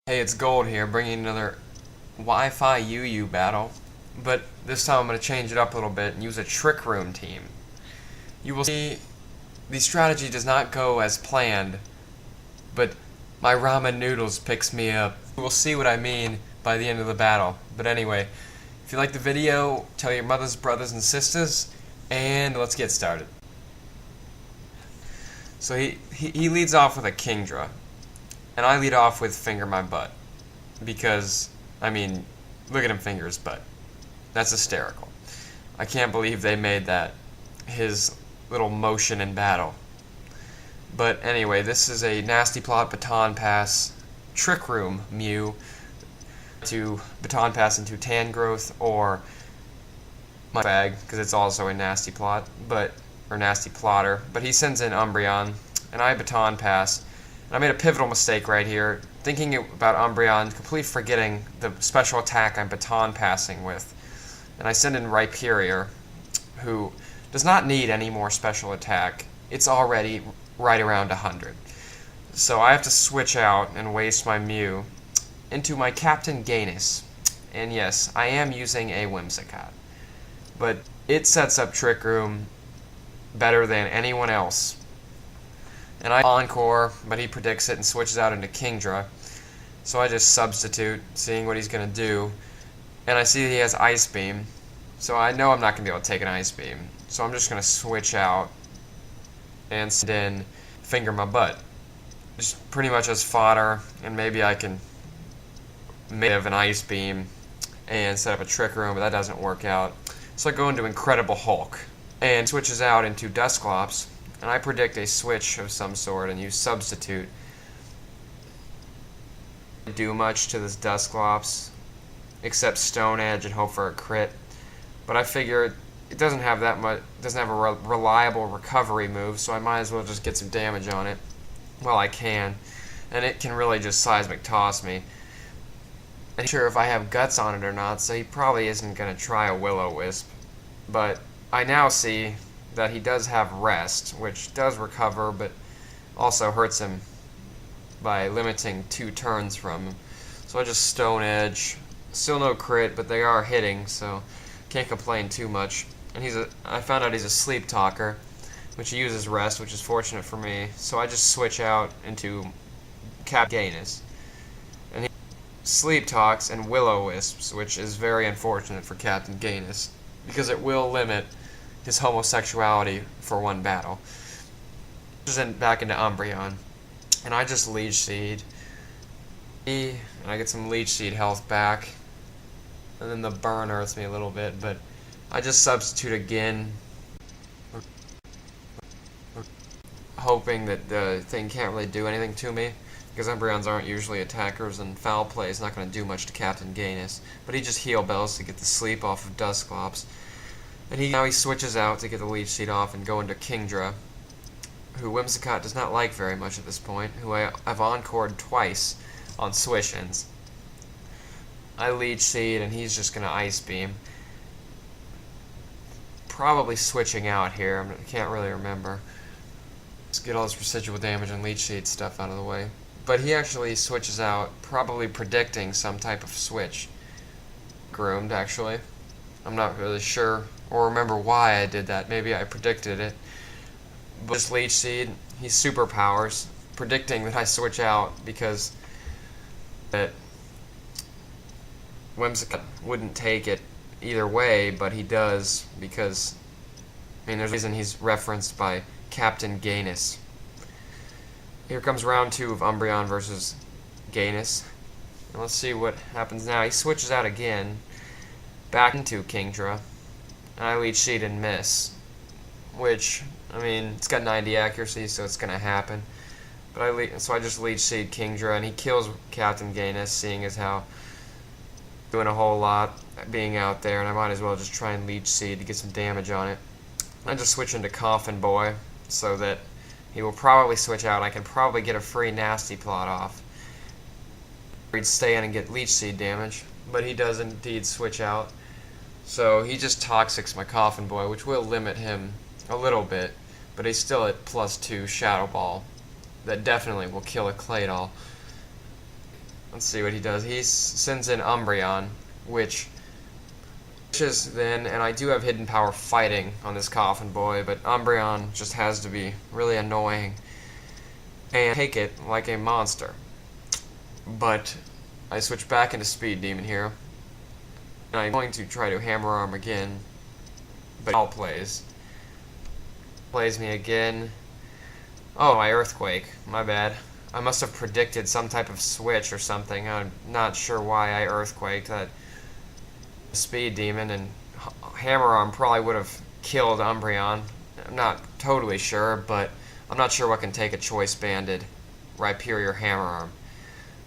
Hey, it's Gold here, bringing another Wi-Fi UU battle, but this time I'm going to change it up a little bit and use a Trick Room team. You will see the strategy does not go as planned, but my ramen noodles picks me up. You will see what I mean by the end of the battle. But anyway, if you like the video, tell your mothers, brothers, and sisters, and let's get started. So he leads off with a Kingdra. And I lead off with Finger My Butt. Because, I mean, look at him finger his butt. That's hysterical. I can't believe they made that his little motion in battle. But anyway, this is a Nasty Plot Baton Pass Trick Room Mew to Baton Pass into Tangrowth or my bag, because it's also a Nasty Plot, or Nasty Plotter. But he sends in Umbreon, and I Baton Pass. I made a pivotal mistake right here, thinking about Umbreon, completely forgetting the special attack I'm baton passing with. And I send in Rhyperior, who does not need any more special attack. It's already right around 100. So I have to switch out and waste my Mew into my Captain Gainus. And yes, I am using a Whimsicott. But it sets up Trick Room better than anyone else. And I Encore, but he predicts it and switches out into Kingdra. So I just substitute, seeing what he's going to do. And I see he has Ice Beam. So I know I'm not going to be able to take an Ice Beam. So I'm just going to switch out and send in Finger My Butt. Just pretty much as fodder, and maybe I can have an Ice Beam and set up a Trick Room, but that doesn't work out. So I go into Incredible Hulk and switches out into Dusclops. And I predict a switch of some sort and use Substitute. Do much to this Dusclops except Stone Edge and hope for a crit. But I figure it doesn't have that much, doesn't have a reliable recovery move, so I might as well just get some damage on it while I can. And it can really just Seismic Toss me. I'm not sure if I have guts on it or not, so he probably isn't going to try a Will-O-Wisp. But I now see that he does have Rest, which does recover, but also hurts him by limiting 2 turns from him. So I just Stone Edge. Still no crit, but they are hitting, so can't complain too much. And I found out he's a Sleep Talker, which he uses Rest, which is fortunate for me. So I just switch out into Captain Gainus. And he Sleep Talks and Will-O-Wisps, which is very unfortunate for Captain Gainus, because it will limit his homosexuality for one battle. Back into Umbreon, and I just Leech Seed, and I get some Leech Seed health back, and then the burn hurts me a little bit, but I just substitute again, hoping that the thing can't really do anything to me, because Umbreons aren't usually attackers, and Foul Play is not going to do much to Captain Gainus, but he just Heal Bells to get the sleep off of Dusclops. And now he switches out to get the Leech Seed off and go into Kingdra, who Whimsicott does not like very much at this point, who I've Encored twice on Swish-Ins. I Leech Seed, and he's just going to Ice Beam. Probably switching out here, I can't really remember. Let's get all this residual damage and Leech Seed stuff out of the way. But he actually switches out, probably predicting some type of switch. Groomed, actually. I'm not really sure or remember why I did that. Maybe I predicted it. But this Leech Seed, he's superpowers, predicting that I switch out because that Whimsicott wouldn't take it either way, but he does because, I mean, there's a reason he's referenced by Captain Gainus. Here comes round 2 of Umbreon versus Gainus. And let's see what happens now. He switches out again, back into Kingdra, and I Leech Seed and miss, which, I mean, it's got 90 accuracy, so it's going to happen. But so I just Leech Seed Kingdra, and he kills Captain Gainus, seeing as how doing a whole lot being out there, and I might as well just try and Leech Seed to get some damage on it. I just switch into Coffin Boy, so that he will probably switch out. I can probably get a free Nasty Plot off. He'd stay in and get Leech Seed damage, but he does indeed switch out. So he just Toxics my Coffin Boy, which will limit him a little bit, but he's still at +2 Shadow Ball. That definitely will kill a Claydol. let's see what he does. He sends in Umbreon, which is then, and I do have hidden power fighting on this Coffin Boy, but Umbreon just has to be really annoying and take it like a monster. But I switch back into Speed Demon here, and I'm going to try to Hammer Arm again, but all plays me again. Oh, my Earthquake, my bad. I must have predicted some type of switch or something. I'm not sure why I Earthquaked that Speed Demon, and Hammer Arm probably would have killed Umbreon. I'm not totally sure, but I'm not sure what can take a Choice Banded Rhyperior Hammer Arm.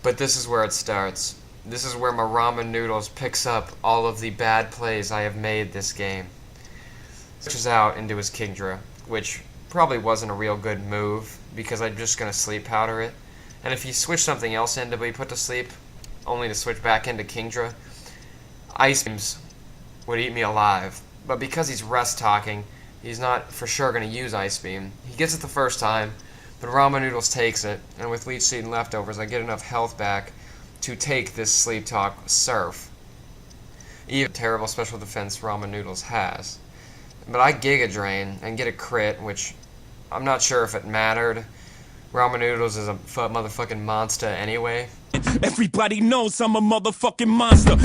But this is where it starts. This is where my Ramen Noodles picks up all of the bad plays I have made this game. Switches out into his Kingdra, which probably wasn't a real good move, because I'm just going to Sleep Powder it. And if he switched something else in to be put to sleep, only to switch back into Kingdra, Ice Beams would eat me alive. But because he's Rest Talking, he's not for sure going to use Ice Beam. He gets it the first time, but Ramen Noodles takes it, and with Leech Seed and Leftovers, I get enough health back to take this Sleep Talk Surf. Even terrible special defense Ramen Noodles has. But I Giga Drain and get a crit, which I'm not sure if it mattered. Ramen Noodles is a motherfucking monster anyway. Everybody knows I'm a motherfucking monster.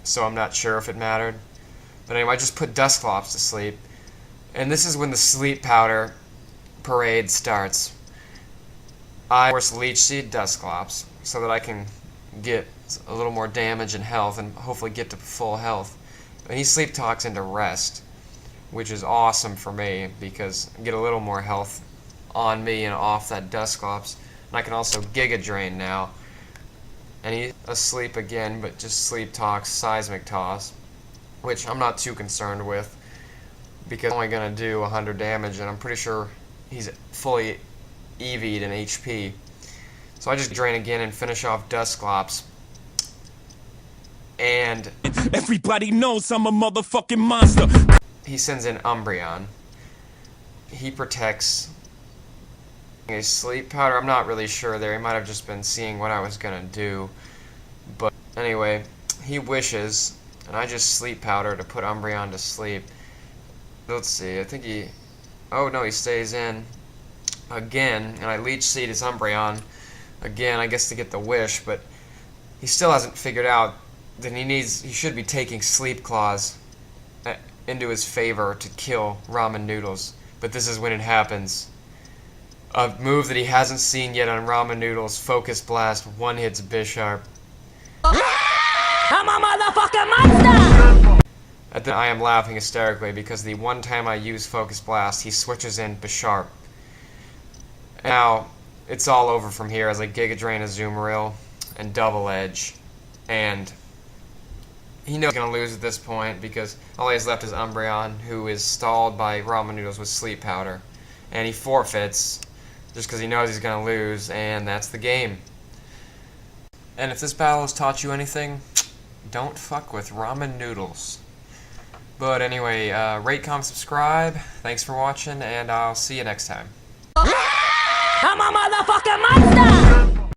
So I'm not sure if it mattered. But anyway, I just put Dusclops to sleep. And this is when the Sleep Powder parade starts. I force Leech Seed Dusclops so that I can get a little more damage and health and hopefully get to full health. And he Sleep Talks into Rest, which is awesome for me because I get a little more health on me and off that Dusclops. And I can also Giga Drain now. And he's asleep again, but just Sleep Talks Seismic Toss, which I'm not too concerned with because I'm only going to do 100 damage, and I'm pretty sure he's fully EV'd in HP. So I just drain again and finish off Dusclops. And everybody knows I'm a motherfucking monster. He sends in Umbreon. He protects a Sleep Powder. I'm not really sure there. He might have just been seeing what I was going to do. But anyway, he wishes, and I just Sleep Powder to put Umbreon to sleep. Let's see, I think he... Oh no, he stays in again, and I Leech Seed his Umbreon again, I guess to get the wish, but he still hasn't figured out that he should be taking Sleep Claws into his favor to kill Ramen Noodles. But this is when it happens. A move that he hasn't seen yet on Ramen Noodles, Focus Blast, one hits Bisharp. I'm a motherfucking monster! At the I am laughing hysterically because the one time I use Focus Blast, he switches in Bisharp. Now, it's all over from here as I Giga Drain Azumarill and Double Edge. And he knows he's going to lose at this point because all he has left is Umbreon, who is stalled by Ramen Noodles with Sleep Powder. And he forfeits just because he knows he's going to lose, and that's the game. And if this battle has taught you anything, don't fuck with Ramen Noodles. But anyway, rate, comment, subscribe. Thanks for watching, and I'll see you next time. I'm a motherfucking monster!